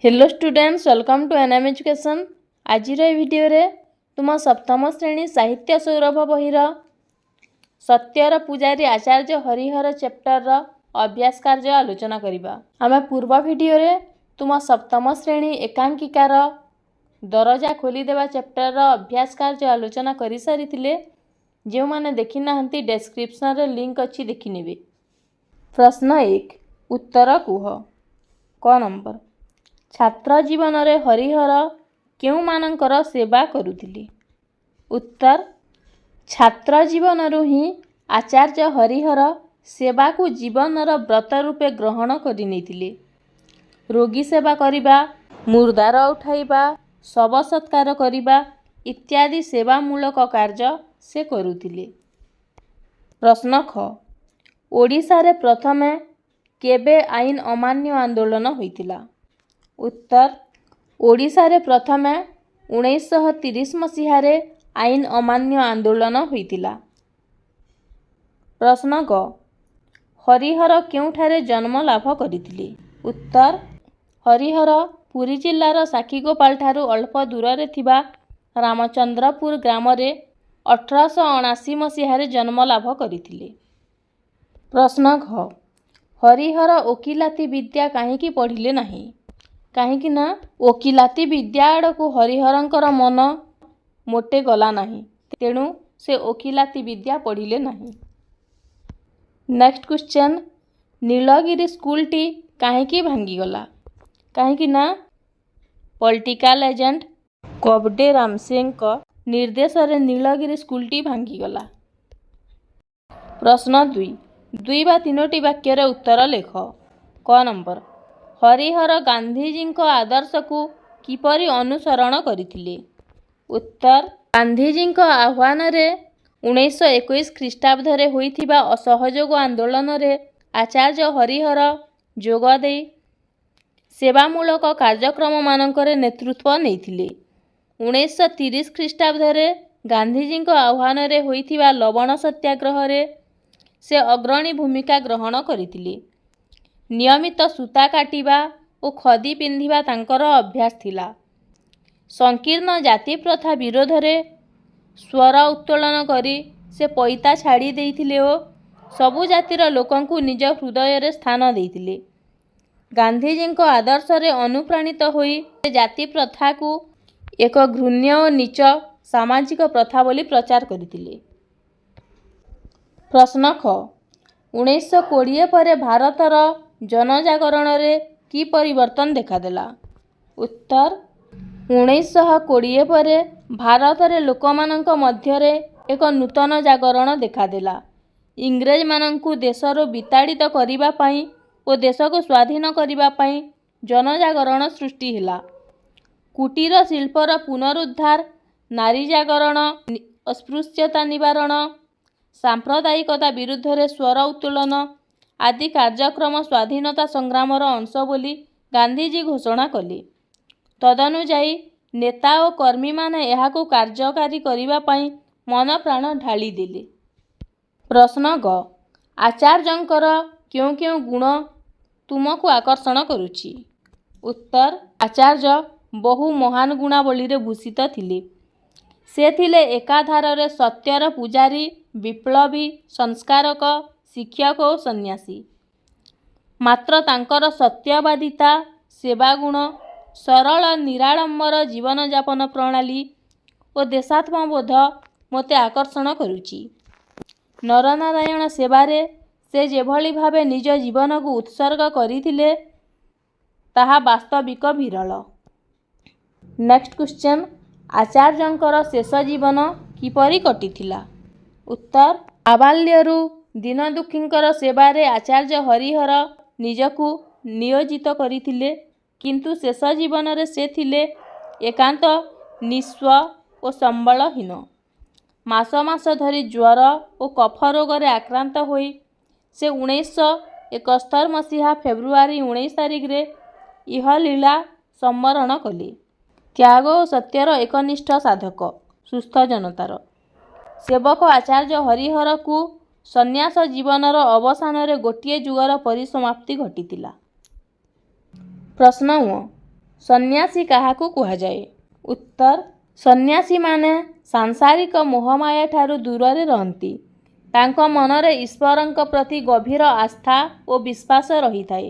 Hello students, welcome to NM education. आज video रे तुम सप्तम श्रेणी साहित्य सौरभ बहिर सत्यर पुजारी आचार्य हरिहर चैप्टर अभ्यास कार्य आलोचना करिबा। आमे पूर्व भिडियो रे तुम सप्तम श्रेणी एकांकिकार दरजा खोली देवा चैप्टर अभ्यास कार्य आलोचना करि सारिथिले। जो माने देखि नाहंती डिस्क्रिप्शन रे लिंक अछि, देखि नेबे। प्रश्न 1 उत्तर कुह। क नंबर छात्र जीवन रे हरिहर केउ मानकर सेवा करुथिले? उत्तर छात्र जीवन ही आचार्य हरिहर सेवा को जीवनर व्रत रूपे ग्रहण करि नेथिले। रोगी सेवा करिबा, मुर्दार उठाइबा, शव सत्कार करिबा इत्यादि सेवामूलक कार्य से करुथिले। प्रश्न ख ओडिशा रे प्रथमे केबे आईन अमान्य आंदोलन होइतिला? उत्तर ओडिशा रे प्रथमे 1930 मसीह रे आईन अमान्य आंदोलन होइतिला। प्रश्न ग हरिहर केउठारे जन्म लाभ करिथिले? उत्तर हरिहर पुरी जिल्लार साखीगोपाल ठारू अल्प दूर रे थिबा रामचंद्रपुर ग्राम रे 1879 मसीह रे जन्म लाभ करिथिले। प्रश्न घ हरिहर ओकिलाती विद्या काहींकी पढ़िले नाही? काहींकी ना ओकिलाती विद्या आड़कू हरिहरंकर मन मोटे गला नाही, तेणु से ओकिलाती विद्या पढ़िले नाही। नेक्स्ट क्वेश्चन नीलगिरी स्कूल टी काहींकी भांगीगला? काहींकी ना पॉलिटिकल एजेंट कबडे रामसिंह का निर्देश रे नीलगिरी स्कूल टी भांगीगला। प्रश्न 2 2 बा 3टी वाक्य रे उत्तर लेख। क नंबर हरिहर गांधीजी आदर्श को किपरि अनुसरण करिथिले? उत्तर गांधीजी आह्वान रे 1921 ख्रीष्टाब्द रे होइथिबा असहयोग आंदोलन रे आचार्य हरिहर जोग देई सेवामूलक कार्यक्रम मानकर नेतृत्व नेइथिले। 1930 ख्रीष्टाब्द रे गांधीजी आह्वान रे होइथिबा लवण सत्याग्रह रे से अग्रणी भूमिका ग्रहण करिथिले। नियमित सूता काटिबा और खदी पिंधिबा तांकर अभ्यास थिला। संकीर्ण जाति प्रथा विरोध रे स्वर उत्तोलन करी से पैता छाड़ी देइथिले और सबु जातिर लोकंकु निज हृदय रे स्थान देइथिले। गांधीजी आदर्श रे अनुप्राणित होई जाति प्रथा को एक घृण्य और नीच सामाजिक प्रथा बोली प्रचार करिथिले। प्रश्न ख 1920 पर भारतर जनजागरण रे की परिवर्तन देखादेला? उत्तर 1920 पर भारत रे लोकमानंक मध्य रे एक नूतन जागरण देखादेला। इंग्रेज मानंकु देशरो विताड़ित करिबा पई और देश को स्वाधीन करिबा पई जनजागरण सृष्टि हिला। कुटीर शिल्पर पुनरुद्धार, नारी जागरण, अस्पृश्यता निवारण, सांप्रदायिकता विरुद्ध रे स्वर उत्तोलन आदि कार्यक्रम स्वाधीनता संग्रामर अंश बोली गांधीजी घोषणा कले। तदनुजाई नेता और कर्मी माने एहाकू कार्यकारी करिबा पई मन प्राण ढाली देले। प्रश्न ग आचार्यंकर क्यों क्यों गुण तुमको आकर्षण करुछि? उत्तर आचार्य बहु महान गुणावली रे भूषित थिले। से थिले एकाधार रे सत्यर पुजारी, विप्लवी, संस्कारक, शिक्षक और सन्यासी। मात्र तांकर सत्यवादिता, सेवा गुण, सरल निराडंबर जीवन यापन प्रणाली और देशात्मबोध मते आकर्षण करुछि। नरनारायण सेवारे से जेभली भावे निज जीवन को उत्सर्ग करिथिले ताहा वास्तविक विरल। नेक्स्ट क्वेश्चन आचार्यंकर शेष जीवन किपरि कटिथिला? उत्तर आबाल्यरु दीन दुखींकर सेवारे आचार्य हरिहर निजकु नियोजित करिथिले, किंतु शेष जीवन रे से थिले एकांत निस्व और संबलहीन। मास मास धरी ज्वर और कफ रोग रे आक्रांत होई से 1971 मसीहा फेब्रुआरी 19 तारिख रे इह लीला सम्मरण कले। त्याग और सत्यर एकनिष्ठ साधक, सुस्थ जनतार सेवक आचार्य हरिहर को सन्यास जीवनर अवसान रे गोटिए जुगर परिसमाप्ति घटितिला। प्रश्न ସନ୍ନ୍ୟାସୀ କାହାକୁ କୁହାଯାଏ? ଉତ୍ତର, ସନ୍ନ୍ୟାସୀମାନେ ସାଂସାରିକ ମୋହମାୟା ଠାରୁ ଦୂରରେ ରହନ୍ତି। ତାଙ୍କ ମନରେ ଈଶ୍ୱରଙ୍କ ପ୍ରତି ଗଭୀର ଆସ୍ଥା ଓ ବିଶ୍ୱାସ ରହିଥାଏ।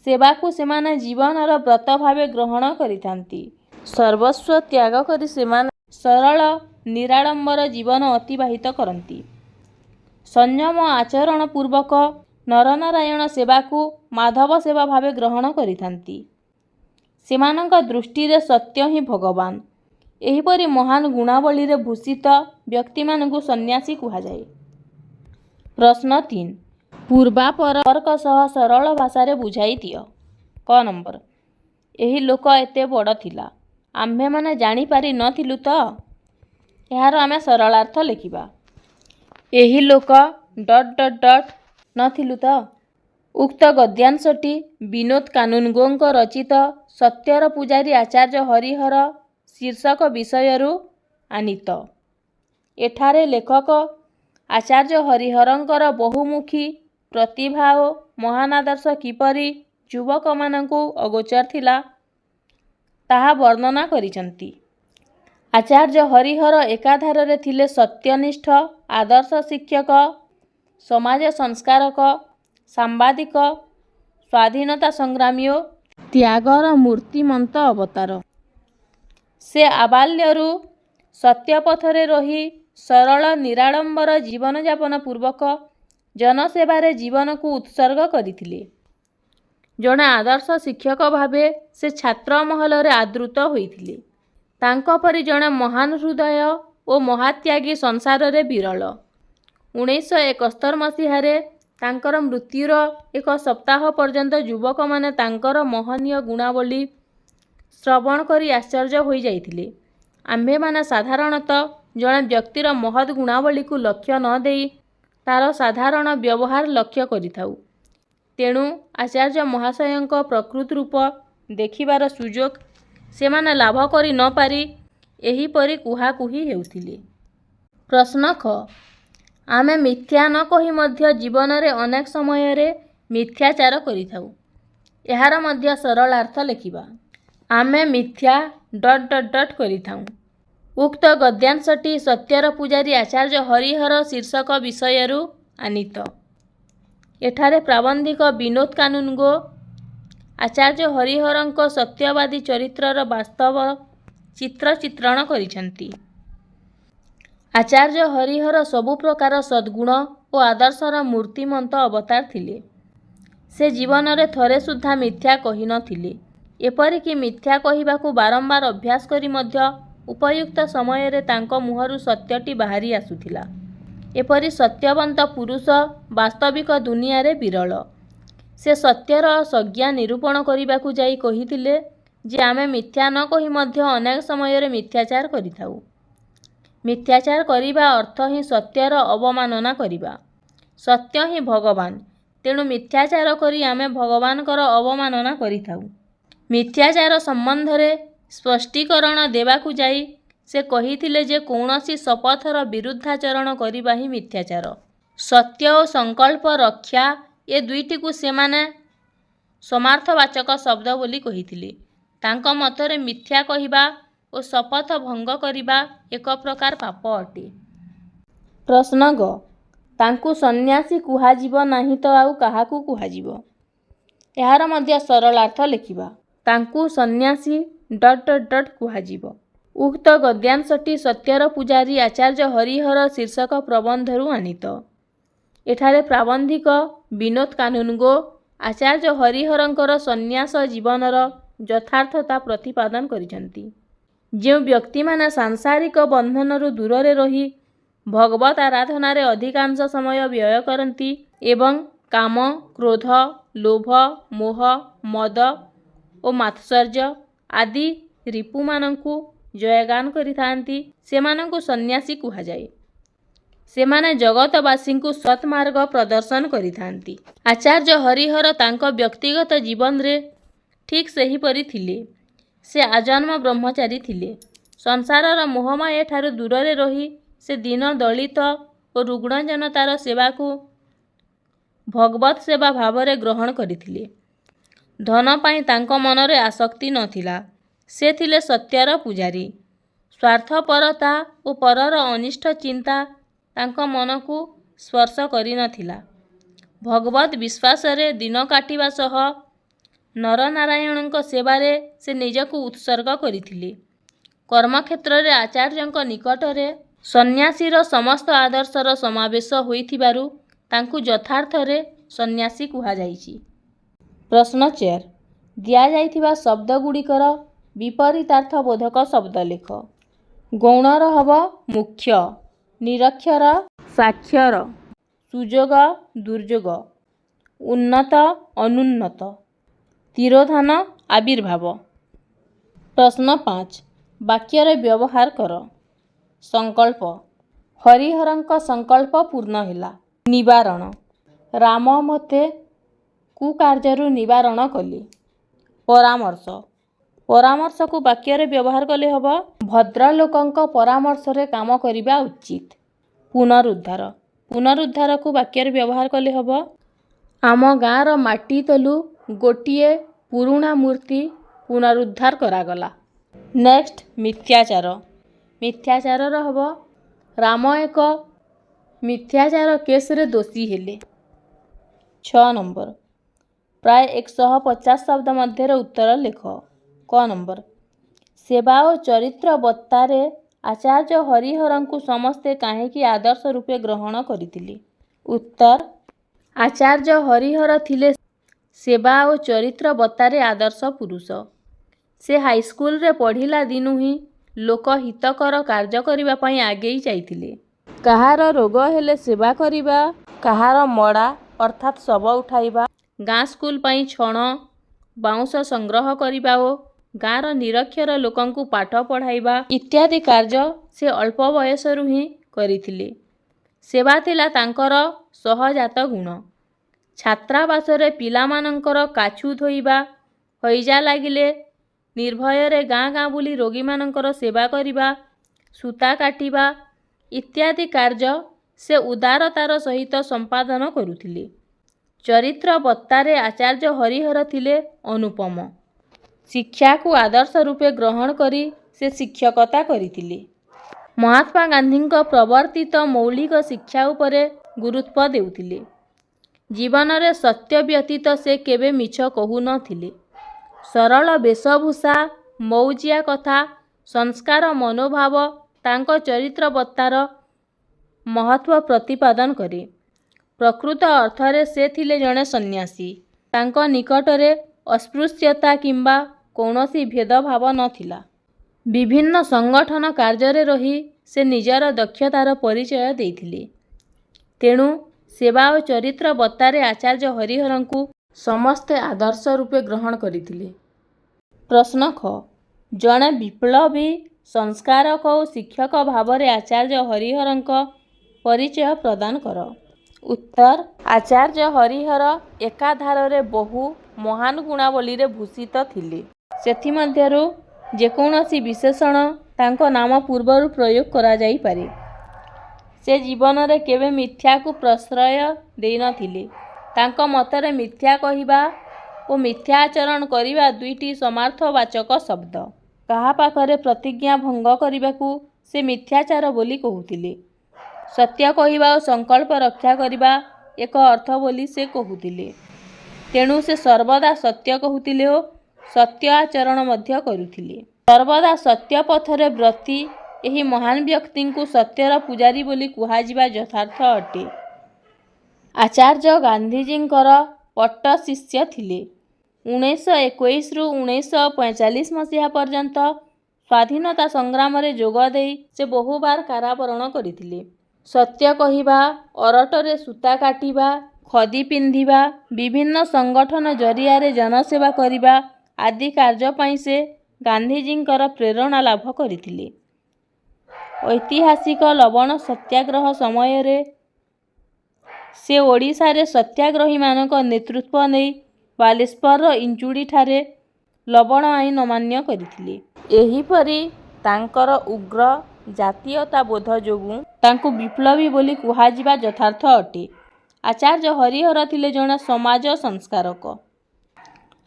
ସେବାକୁ ସେମାନେ ଜୀବନର ବ୍ରତ ଭାବେ ଗ୍ରହଣ କରିଥାନ୍ତି। ସର୍ବସ୍ୱ ତ୍ୟାଗ କରି ସେମାନେ ସରଳ ନିରାଡ଼ମ୍ବର ଜୀବନ ଅତିବାହିତ କରନ୍ତି। ସଂଯମ ଆଚରଣ ପୂର୍ବକ ନରନାରାୟଣ ସେବାକୁ ମାଧବ ସେବା ଭାବେ ଗ୍ରହଣ କରିଥାନ୍ତି। ସେମାନଙ୍କ ଦୃଷ୍ଟିରେ ସତ୍ୟ ହିଁ ଭଗବାନ। ଏହିପରି ମହାନ ଗୁଣାବଳୀରେ ଭୂଷିତ ବ୍ୟକ୍ତିମାନଙ୍କୁ ସନ୍ନ୍ୟାସୀ କୁହାଯାଏ। ପ୍ରଶ୍ନ 3. ପୂର୍ବାପର ତର୍କ ସହ ସରଳ ଭାଷାରେ ବୁଝାଇ ଦିଅ। କ ନମ୍ବର। ଏହି ଲୋକ ଏତେ ବଡ଼ ଥିଲା, ଆମ୍ଭେମାନେ ଜାଣିପାରି ନ ଥିଲୁ ତ? ଏହାର ଆମେ ସରଳାର୍ଥ ଲେଖିବା। ଏହି ଲୋକ ... ନ ଥିଲୁ ତ? ଉକ୍ତ ଗଦ୍ୟାଂଶଟି ବିନୋଦ କାନୁନଗୋଙ୍କ ରଚିତ ସତ୍ୟର ପୂଜାରୀ ଆଚାର୍ଯ୍ୟ ହରିହର ଶୀର୍ଷକ ବିଷୟରୁ ଆନୀତ। ଏଠାରେ ଲେଖକ ଆଚାର୍ଯ୍ୟ ହରିହରଙ୍କର ବହୁମୁଖୀ ପ୍ରତିଭା ଓ ମହାନ ଆଦର୍ଶ କିପରି ଯୁବକମାନଙ୍କୁ ଅଗୋଚର ଥିଲା, ତାହା ବର୍ଣ୍ଣନା କରିଛନ୍ତି। ଆଚାର୍ଯ୍ୟ ହରିହର ଏକାଧାରରେ ଥିଲେ ସତ୍ୟନିଷ୍ଠ ଆଦର୍ଶ ଶିକ୍ଷକ, ସମାଜ ସଂସ୍କାରକ, ସାମ୍ବାଦିକ, ସ୍ୱାଧୀନତା ସଂଗ୍ରାମୀ ଓ ତ୍ୟାଗର ମୂର୍ତ୍ତିମନ୍ତ ଅବତାର। ସେ ଆବାଲ୍ୟରୁ ସତ୍ୟପଥରେ ରହି ସରଳ ନିରାଡ଼ମ୍ବର ଜୀବନଯାପନ ପୂର୍ବକ ଜନସେବାରେ ଜୀବନକୁ ଉତ୍ସର୍ଗ କରିଥିଲେ। ଜଣେ ଆଦର୍ଶ ଶିକ୍ଷକ ଭାବେ ସେ ଛାତ୍ର ମହଲରେ ଆଦୃତ ହୋଇଥିଲେ। ତାଙ୍କ ପରି ଜଣେ ମହାନ ହୃଦୟ ଓ ମହାତ୍ୟାଗୀ ସଂସାରରେ ବିରଳ। 1971 ମସିହାରେ ତାଙ୍କର ମୃତ୍ୟୁର ଏକ ସପ୍ତାହ ପର୍ଯ୍ୟନ୍ତ ଯୁବକମାନେ ତାଙ୍କର ମହନୀୟ ଗୁଣାବଳୀ ଶ୍ରବଣ କରି ଆଶ୍ଚର୍ଯ୍ୟ ହୋଇଯାଇଥିଲେ। ଆମ୍ଭେମାନେ ସାଧାରଣତଃ ଜଣେ ବ୍ୟକ୍ତିର ମହତ୍ ଗୁଣାବଳୀକୁ ଲକ୍ଷ୍ୟ ନ ଦେଇ ତା'ର ସାଧାରଣ ବ୍ୟବହାର ଲକ୍ଷ୍ୟ କରିଥାଉ। ତେଣୁ ଆଚାର୍ଯ୍ୟ ମହାଶୟଙ୍କ ପ୍ରକୃତ ରୂପ ଦେଖିବାର ସୁଯୋଗ ସେମାନେ ଲାଭ କରି ନ ପାରି ଏହିପରି କୁହାକୁହି ହେଉଥିଲେ। ପ୍ରଶ୍ନ କ. ଆମେ ମିଥ୍ୟା ନ କହି ମଧ୍ୟ ଜୀବନରେ ଅନେକ ସମୟରେ ମିଥ୍ୟାଚାର କରିଥାଉ। ଏହାର ମଧ୍ୟ ସରଳାର୍ଥ ଲେଖିବା। ଆମେ ମିଥ୍ୟା ... କରିଥାଉଁ। ଉକ୍ତ ଗଦ୍ୟାଂଶଟି ସତ୍ୟର ପୂଜାରୀ ଆଚାର୍ଯ୍ୟ ହରିହର ଶୀର୍ଷକ ବିଷୟରୁ ଆନୀତ। ଏଠାରେ ପ୍ରାବନ୍ଧିକ ବିନୋଦ କାନୁନଗୋ ଆଚାର୍ଯ୍ୟ ହରିହରଙ୍କ ସତ୍ୟବାଦୀ ଚରିତ୍ରର ବାସ୍ତବ ଚିତ୍ର ଚିତ୍ରଣ କରିଛନ୍ତି। ଆଚାର୍ଯ୍ୟ ହରିହର ସବୁ ପ୍ରକାର ସଦ୍ଗୁଣ ଓ ଆଦର୍ଶର ମୂର୍ତ୍ତିମନ୍ତ ଅବତାର ଥିଲେ। ସେ ଜୀବନରେ ଥରେ ସୁଦ୍ଧା ମିଥ୍ୟା କହି ନ ଥିଲେ। ଏପରିକି ମିଥ୍ୟା କହିବାକୁ ବାରମ୍ବାର ଅଭ୍ୟାସ କରି ମଧ୍ୟ ଉପଯୁକ୍ତ ସମୟରେ ତାଙ୍କ ମୁହଁରୁ ସତ୍ୟଟି ବାହାରି ଆସୁଥିଲା। ଏପରି ସତ୍ୟବନ୍ତ ପୁରୁଷ ବାସ୍ତବିକ ଦୁନିଆରେ ବିରଳ। ସେ ସତ୍ୟର ସଂଜ୍ଞା ନିରୂପଣ କରିବାକୁ ଯାଇ କହିଥିଲେ ଯେ ଆମେ ମିଥ୍ୟା ନ କହି ମଧ୍ୟ ଅନେକ ସମୟରେ ମିଥ୍ୟାଚାର କରିଥାଉ। ମିଥ୍ୟାଚାର କରିବା ଅର୍ଥ ହିଁ ସତ୍ୟର ଅବମାନନା କରିବା। ସତ୍ୟ ହିଁ ଭଗବାନ, ତେଣୁ ମିଥ୍ୟାଚାର କରି ଆମେ ଭଗବାନଙ୍କର ଅବମାନନା କରିଥାଉ। ମିଥ୍ୟାଚାର ସମ୍ବନ୍ଧରେ ସ୍ପଷ୍ଟୀକରଣ ଦେବାକୁ ଯାଇ ସେ କହିଥିଲେ ଯେ କୌଣସି ଶପଥର ବିରୁଦ୍ଧାଚରଣ କରିବା ହିଁ ମିଥ୍ୟାଚାର। ସତ୍ୟ ଓ ସଂକଳ୍ପ ରକ୍ଷା ଏ ଦୁଇଟିକୁ ସେମାନେ ସମାର୍ଥବାଚକ ଶବ୍ଦ ବୋଲି କହିଥିଲେ। ତାଙ୍କ ମତରେ ମିଥ୍ୟା କହିବା ଓ ଶପଥ ଭଙ୍ଗ କରିବା ଏକ ପ୍ରକାର ପାପ ଅଟେ। ପ୍ରଶ୍ନ ଗ. ତାଙ୍କୁ ସନ୍ନ୍ୟାସୀ କୁହାଯିବ ନାହିଁ ତ ଆଉ କାହାକୁ କୁହାଯିବ? ଏହାର ମଧ୍ୟ ସରଳାର୍ଥ ଲେଖିବା। ତାଙ୍କୁ ସନ୍ନ୍ୟାସୀ ... କୁହାଯିବ। ଉକ୍ତ ଗଦ୍ୟାଂଶଟି ସତ୍ୟର ପୂଜାରୀ ଆଚାର୍ଯ୍ୟ ହରିହର ଶୀର୍ଷକ ପ୍ରବନ୍ଧରୁ ଆନୀତ। ଏଠାରେ ପ୍ରାବନ୍ଧିକ ବିନୋଦ କାନୁନଗୋ ଆଚାର୍ଯ୍ୟ ହରିହରଙ୍କର ସନ୍ନ୍ୟାସ ଜୀବନର ଯଥାର୍ଥତା ପ୍ରତିପାଦନ କରିଛନ୍ତି। ଯେଉଁ ବ୍ୟକ୍ତିମାନେ ସାଂସାରିକ ବନ୍ଧନରୁ ଦୂରରେ ରହି ଭଗବତ୍ ଆରାଧନାରେ ଅଧିକାଂଶ ସମୟ ବ୍ୟୟ କରନ୍ତି ଏବଂ କାମ, କ୍ରୋଧ, ଲୋଭ, ମୋହ, ମଦ ଓ ମାତ୍ସର୍ଯ୍ୟ ଆଦି ରିପୁମାନଙ୍କୁ ଜୟଗାନ କରିଥାନ୍ତି, ସେମାନଙ୍କୁ ସନ୍ନ୍ୟାସୀ କୁହାଯାଏ। ସେମାନେ ଜଗତବାସୀଙ୍କୁ ସତ୍ମାର୍ଗ ପ୍ରଦର୍ଶନ କରିଥାନ୍ତି। ଆଚାର୍ଯ୍ୟ ହରିହର ତାଙ୍କ ବ୍ୟକ୍ତିଗତ ଜୀବନରେ ଠିକ୍ ସେହିପରି ଥିଲେ। ସେ ଆଜନ୍ମ ବ୍ରହ୍ମଚାରୀ ଥିଲେ। ସଂସାରର ମୋହମାୟା ଠାରୁ ଦୂରରେ ରହି ସେ ଦୀନ ଦଳିତ ଓ ରୁଗ୍ଣ ଜନତାର ସେବାକୁ ଭଗବତ୍ ସେବା ଭାବରେ ଗ୍ରହଣ କରିଥିଲେ। ଧନ ପାଇଁ ତାଙ୍କ ମନରେ ଆସକ୍ତି ନଥିଲା। ସେ ଥିଲେ ସତ୍ୟର ପୂଜାରୀ। ସ୍ୱାର୍ଥପରତା ଓ ପରର ଅନିଷ୍ଟ ଚିନ୍ତା ତାଙ୍କ ମନକୁ ସ୍ପର୍ଶ କରିନଥିଲା। ଭଗବତ୍ ବିଶ୍ୱାସରେ ଦିନ କାଟିବା ସହ ନରନାରାୟଣଙ୍କ ସେବାରେ ସେ ନିଜକୁ ଉତ୍ସର୍ଗ କରିଥିଲେ। କର୍ମକ୍ଷେତ୍ରରେ ଆଚାର୍ଯ୍ୟଙ୍କ ନିକଟରେ ସନ୍ନ୍ୟାସୀର ସମସ୍ତ ଆଦର୍ଶର ସମାବେଶ ହୋଇଥିବାରୁ ତାଙ୍କୁ ଯଥାର୍ଥରେ ସନ୍ନ୍ୟାସୀ କୁହାଯାଇଛି। ପ୍ରଶ୍ନ 4. ଦିଆଯାଇଥିବା ଶବ୍ଦଗୁଡ଼ିକର ବିପରୀତାର୍ଥ ବୋଧକ ଶବ୍ଦ ଲେଖ। ଗୌଣର ହେବ ମୁଖ୍ୟ, ନିରକ୍ଷର ସାକ୍ଷର, ସୁଯୋଗ ଦୁର୍ଯୋଗ, ଉନ୍ନତ ଅନୁନ୍ନତ, ତିରୋଧାନ ଆବିର୍ଭାବ। ପ୍ରଶ୍ନ 5. ବାକ୍ୟରେ ବ୍ୟବହାର କର। ସଂକଳ୍ପ। ହରିହରଙ୍କ ସଂକଳ୍ପ ପୂର୍ଣ୍ଣ ହେଲା। ନିବାରଣ। ରାମ ମୋତେ କୁକାର୍ଯ୍ୟରୁ ନିବାରଣ କଲେ। ପରାମର୍ଶ। ପରାମର୍ଶକୁ ବାକ୍ୟରେ ବ୍ୟବହାର କଲେ ହେବ ଭଦ୍ରଲୋକଙ୍କ ପରାମର୍ଶରେ କାମ କରିବା ଉଚିତ। ପୁନରୁଦ୍ଧାର। ପୁନରୁଦ୍ଧାରକୁ ବାକ୍ୟରେ ବ୍ୟବହାର କଲେ ହେବ ଆମ ଗାଁର ମାଟି ତଳୁ ଗୋଟିଏ ପୁରୁଣା ମୂର୍ତ୍ତି ପୁନରୁଦ୍ଧାର କରାଗଲା। ନେକ୍ସଟ ମିଥ୍ୟାଚାର। ମିଥ୍ୟାଚାରର ହେବ ରାମ ଏକ ମିଥ୍ୟାଚାର କେସରେ ଦୋଷୀ ହେଲେ। 6 ନମ୍ବର। ପ୍ରାୟ 150 ଶବ୍ଦ ମଧ୍ୟରେ ଉତ୍ତର ଲେଖ। କ ନମ୍ବର। ସେବା ଓ ଚରିତ୍ର ବତ୍ତାରେ ଆଚାର୍ଯ୍ୟ ହରିହରଙ୍କୁ ସମସ୍ତେ କାହିଁକି ଆଦର୍ଶ ରୂପେ ଗ୍ରହଣ କରିଥିଲେ? ଉତ୍ତର। ଆଚାର୍ଯ୍ୟ ହରିହର ଥିଲେ ସେବା ଓ ଚରିତ୍ର ବତ୍ତାରେ ଆଦର୍ଶ ପୁରୁଷ। ସେ ହାଇସ୍କୁଲରେ ପଢ଼ିଲା ଦିନୁ ହିଁ ଲୋକ ହିତକର କାର୍ଯ୍ୟ କରିବା ପାଇଁ ଆଗେଇ ଯାଇଥିଲେ। କାହାର ରୋଗ ହେଲେ ସେବା କରିବା, କାହାର ମଡ଼ା ଅର୍ଥାତ୍ ଶବ ଉଠାଇବା, ଗାଁ ସ୍କୁଲ ପାଇଁ ଛଣ ବାଉଁଶ ସଂଗ୍ରହ କରିବା ଓ ଗାଁର ନିରକ୍ଷର ଲୋକଙ୍କୁ ପାଠ ପଢ଼ାଇବା ଇତ୍ୟାଦି କାର୍ଯ୍ୟ ସେ ଅଳ୍ପ ବୟସରୁ ହିଁ କରିଥିଲେ। ସେବା ଥିଲା ତାଙ୍କର ସହଜାତ ଗୁଣ। ଛାତ୍ରାବାସରେ ପିଲାମାନଙ୍କର କାଛୁ ଧୋଇବା, ହଇଜା ଲାଗିଲେ ନିର୍ଭୟରେ ଗାଁ ଗାଁ ବୁଲି ରୋଗୀମାନଙ୍କର ସେବା କରିବା, ସୂତା କାଟିବା ଇତ୍ୟାଦି କାର୍ଯ୍ୟ ସେ ଉଦାରତାର ସହିତ ସମ୍ପାଦନ କରୁଥିଲେ। ଚରିତ୍ର ବତ୍ତାରେ ଆଚାର୍ଯ୍ୟ ହରିହର ଥିଲେ ଅନୁପମ। ଶିକ୍ଷାକୁ ଆଦର୍ଶ ରୂପେ ଗ୍ରହଣ କରି ସେ ଶିକ୍ଷକତା କରିଥିଲେ। ମହାତ୍ମା ଗାନ୍ଧୀଙ୍କ ପ୍ରବର୍ତ୍ତିତ ମୌଳିକ ଶିକ୍ଷା ଉପରେ ଗୁରୁତ୍ୱ ଦେଉଥିଲେ। ଜୀବନରେ ସତ୍ୟ ବ୍ୟତୀତ ସେ କେବେ ମିଛ କହୁନଥିଲେ। ସରଳ ବେଶଭୂଷା, ମଉଜିଆ କଥା, ସଂସ୍କାର ମନୋଭାବ ତାଙ୍କ ଚରିତ୍ର ବତ୍ତାର ମହତ୍ୱ ପ୍ରତିପାଦନ କରେ। ପ୍ରକୃତ ଅର୍ଥରେ ସେ ଥିଲେ ଜଣେ ସନ୍ନ୍ୟାସୀ। ତାଙ୍କ ନିକଟରେ ଅସ୍ପୃଶ୍ୟତା କିମ୍ବା କୌଣସି ଭେଦଭାବ ନଥିଲା। ବିଭିନ୍ନ ସଂଗଠନ କାର୍ଯ୍ୟରେ ରହି ସେ ନିଜର ଦକ୍ଷତାର ପରିଚୟ ଦେଇଥିଲେ। ତେଣୁ ସେବା ଓ ଚରିତ୍ର ବତ୍ତାରେ ଆଚାର୍ଯ୍ୟ ହରିହରଙ୍କୁ ସମସ୍ତେ ଆଦର୍ଶ ରୂପେ ଗ୍ରହଣ କରିଥିଲେ। ପ୍ରଶ୍ନ ଖ। ଜଣେ ବିପ୍ଳବୀ ସଂସ୍କାରକ ଓ ଶିକ୍ଷକ ଭାବରେ ଆଚାର୍ଯ୍ୟ ହରିହରଙ୍କ ପରିଚୟ ପ୍ରଦାନ କର। ଉତ୍ତର। ଆଚାର୍ଯ୍ୟ ହରିହର ଏକାଧାରରେ ବହୁ ମହାନ ଗୁଣାବଳୀରେ ଭୂଷିତ ଥିଲେ। ସେଥିମଧ୍ୟରୁ ଯେକୌଣସି ବିଶେଷଣ ତାଙ୍କ ନାମ ପୂର୍ବରୁ ପ୍ରୟୋଗ କରାଯାଇପାରେ। ସେ ଜୀବନରେ କେବେ ମିଥ୍ୟାକୁ ପ୍ରଶ୍ରୟ ଦେଇନଥିଲେ। ତାଙ୍କ ମତରେ ମିଥ୍ୟା କହିବା ଓ ମିଥ୍ୟା ଆଚରଣ କରିବା ଦୁଇଟି ସମାର୍ଥବାଚକ ଶବ୍ଦ। କାହା ପାଖରେ ପ୍ରତିଜ୍ଞା ଭଙ୍ଗ କରିବାକୁ ସେ ମିଥ୍ୟାଚାର ବୋଲି କହୁଥିଲେ। ସତ୍ୟ କହିବା ଓ ସଂକଳ୍ପ ରକ୍ଷା କରିବା ଏକ ଅର୍ଥ ବୋଲି ସେ କହୁଥିଲେ। ତେଣୁ ସେ ସର୍ବଦା ସତ୍ୟ କହୁଥିଲେ ଓ ସତ୍ୟ ଆଚରଣ ମଧ୍ୟ କରୁଥିଲେ। ସର୍ବଦା ସତ୍ୟ ପଥରେ ବ୍ରତୀ ଏହି ମହାନ ବ୍ୟକ୍ତିଙ୍କୁ ସତ୍ୟର ପୂଜାରୀ ବୋଲି କୁହାଯିବା ଯଥାର୍ଥ ଅଟେ। ଆଚାର୍ଯ୍ୟ ଗାନ୍ଧୀଜୀଙ୍କର ପଟ୍ଟ ଶିଷ୍ୟ ଥିଲେ। 1921ରୁ 1945 ମସିହା ପର୍ଯ୍ୟନ୍ତ ସ୍ୱାଧୀନତା ସଂଗ୍ରାମରେ ଯୋଗ ଦେଇ ସେ ବହୁବାର କାରାବରଣ କରିଥିଲେ। ସତ୍ୟ କହିବା, ଅରଟରେ ସୂତା କାଟିବା, ଖଦି ପିନ୍ଧିବା, ବିଭିନ୍ନ ସଂଗଠନ ଜରିଆରେ ଜନସେବା କରିବା ଆଦି କାର୍ଯ୍ୟ ପାଇଁ ସେ ଗାନ୍ଧୀଜୀଙ୍କର ପ୍ରେରଣା ଲାଭ କରିଥିଲେ। ଐତିହାସିକ ଲବଣ ସତ୍ୟାଗ୍ରହ ସମୟରେ ସେ ଓଡ଼ିଶାରେ ସତ୍ୟାଗ୍ରହୀମାନଙ୍କ ନେତୃତ୍ୱ ନେଇ ବାଲେଶ୍ୱରର ଇଞ୍ଚୁଡ଼ିଠାରେ ଲବଣ ଆଇନ ଅମାନ୍ୟ କରିଥିଲେ। ଏହିପରି ତାଙ୍କର ଉଗ୍ର ଜାତୀୟତାବୋଧ ଯୋଗୁଁ ତାଙ୍କୁ ବିପ୍ଳବୀ ବୋଲି କୁହାଯିବା ଯଥାର୍ଥ ଅଟେ। ଆଚାର୍ଯ୍ୟ ହରିହର ଥିଲେ ଜଣେ ସମାଜ ସଂସ୍କାରକ।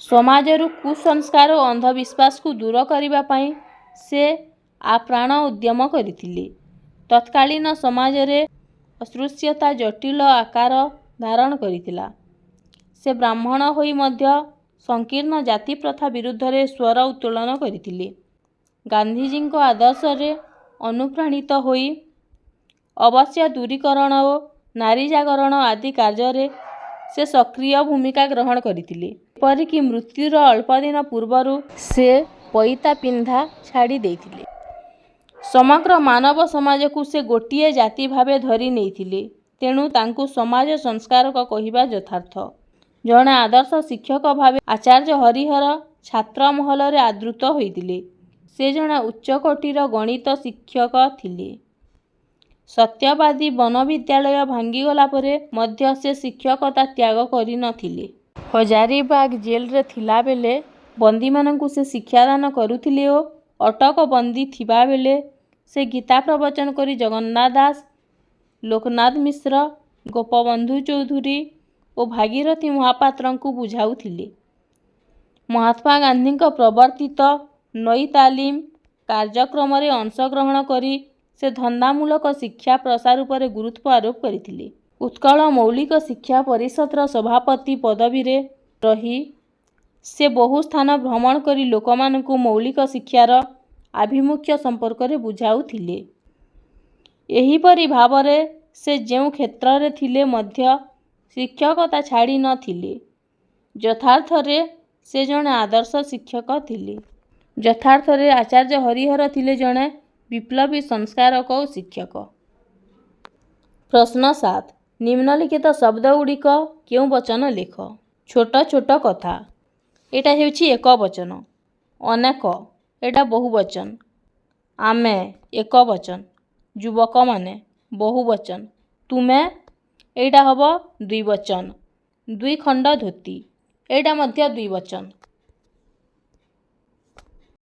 ସମାଜରୁ କୁସଂସ୍କାର ଓ ଅନ୍ଧବିଶ୍ୱାସକୁ ଦୂର କରିବା ପାଇଁ ସେ ଆପ୍ରାଣ ଉଦ୍ୟମ କରିଥିଲେ। ତତ୍କାଳୀନ ସମାଜରେ ଅସ୍ପୃଶ୍ୟତା ଜଟିଳ ଆକାର ଧାରଣ କରିଥିଲା। ସେ ବ୍ରାହ୍ମଣ ହୋଇ ମଧ୍ୟ ସଂକୀର୍ଣ୍ଣ ଜାତି ପ୍ରଥା ବିରୁଦ୍ଧରେ ସ୍ୱର ଉତ୍ତୋଳନ କରିଥିଲେ। ଗାନ୍ଧିଜୀଙ୍କ ଆଦର୍ଶରେ ଅନୁପ୍ରାଣିତ ହୋଇ ଅବସ୍ୟା ଦୂରୀକରଣ ଓ ନାରୀ ଜାଗରଣ ଆଦି କାର୍ଯ୍ୟରେ ସେ ସକ୍ରିୟ ଭୂମିକା ଗ୍ରହଣ କରିଥିଲେ। ଏପରିକି ମୃତ୍ୟୁର ଅଳ୍ପଦିନ ପୂର୍ବରୁ ସେ ପଇତା ପିନ୍ଧା ଛାଡ଼ି ଦେଇଥିଲେ। ସମଗ୍ର ମାନବ ସମାଜକୁ ସେ ଗୋଟିଏ ଜାତି ଭାବେ ଧରି ନେଇଥିଲେ। ତେଣୁ ତାଙ୍କୁ ସମାଜ ସଂସ୍କାରକ କହିବା ଯଥାର୍ଥ। ଜଣେ ଆଦର୍ଶ ଶିକ୍ଷକ ଭାବେ ଆଚାର୍ଯ୍ୟ ହରିହର ଛାତ୍ର ମହଲରେ ଆଦୃତ ହୋଇଥିଲେ। ସେ ଜଣେ ଉଚ୍ଚକୋଟୀର ଗଣିତ ଶିକ୍ଷକ ଥିଲେ। ସତ୍ୟବାଦୀ ବନବିଦ୍ୟାଳୟ ଭାଙ୍ଗିଗଲା ପରେ ମଧ୍ୟ ସେ ଶିକ୍ଷକତା ତ୍ୟାଗ କରିନଥିଲେ। ହଜାରୀବାଗ ଜେଲରେ ଥିଲାବେଳେ ବନ୍ଦୀମାନଙ୍କୁ ସେ ଶିକ୍ଷାଦାନ କରୁଥିଲେ ଓ ଅଟକ ବନ୍ଦୀ ଥିବାବେଳେ ସେ ଗୀତା ପ୍ରବଚନ କରି ଜଗନ୍ନାଥ ଦାସ, ଲୋକନାଥ ମିଶ୍ର, ଗୋପବନ୍ଧୁ ଚୌଧୁରୀ ଓ ଭାଗୀରଥୀ ମହାପାତ୍ରଙ୍କୁ ବୁଝାଉଥିଲେ। ମହାତ୍ମା ଗାନ୍ଧୀଙ୍କ ପ୍ରବର୍ତ୍ତିତ ନଈ ତାଲିମ କାର୍ଯ୍ୟକ୍ରମରେ ଅଂଶଗ୍ରହଣ କରି ସେ ଧନ୍ଦାମୂଳକ ଶିକ୍ଷା ପ୍ରସାର ଉପରେ ଗୁରୁତ୍ୱ ଆରୋପ କରିଥିଲେ। ଉତ୍କଳ ମୌଳିକ ଶିକ୍ଷା ପରିଷଦର ସଭାପତି ପଦବୀରେ ରହି ସେ ବହୁ ସ୍ଥାନ ଭ୍ରମଣ କରି ଲୋକମାନଙ୍କୁ ମୌଳିକ ଶିକ୍ଷାର ଆଭିମୁଖ୍ୟ ସମ୍ପର୍କରେ ବୁଝାଉଥିଲେ। ଏହିପରି ଭାବରେ ସେ ଯେଉଁ କ୍ଷେତ୍ରରେ ଥିଲେ ମଧ୍ୟ ଶିକ୍ଷକତା ଛାଡ଼ି ନଥିଲେ। ଯଥାର୍ଥରେ ସେ ଜଣେ ଆଦର୍ଶ ଶିକ୍ଷକ ଥିଲେ। ଯଥାର୍ଥରେ ଆଚାର୍ଯ୍ୟ ହରିହର ଥିଲେ ଜଣେ ବିପ୍ଳବୀ ସଂସ୍କାରକ ଓ ଶିକ୍ଷକ। ପ୍ରଶ୍ନ 7. ନିମ୍ନଲିଖିତ ଶବ୍ଦଗୁଡ଼ିକ କେଉଁ ବଚନ ଲେଖ? ଛୋଟ ଛୋଟ କଥା, ଏଇଟା ହେଉଛି ଏକବଚନ। ଅନେକ, ଏଇଟା ବହୁବଚନ। ଆମେ, ଏକବଚନ। ଯୁବକମାନେ, ବହୁବଚନ। ତୁମେ, ଏଇଟା ହେବ ଦ୍ୱିବଚନ। ଦୁଇ ଖଣ୍ଡ ଧୋତି, ଏଇଟା ମଧ୍ୟ ଦ୍ୱିବଚନ।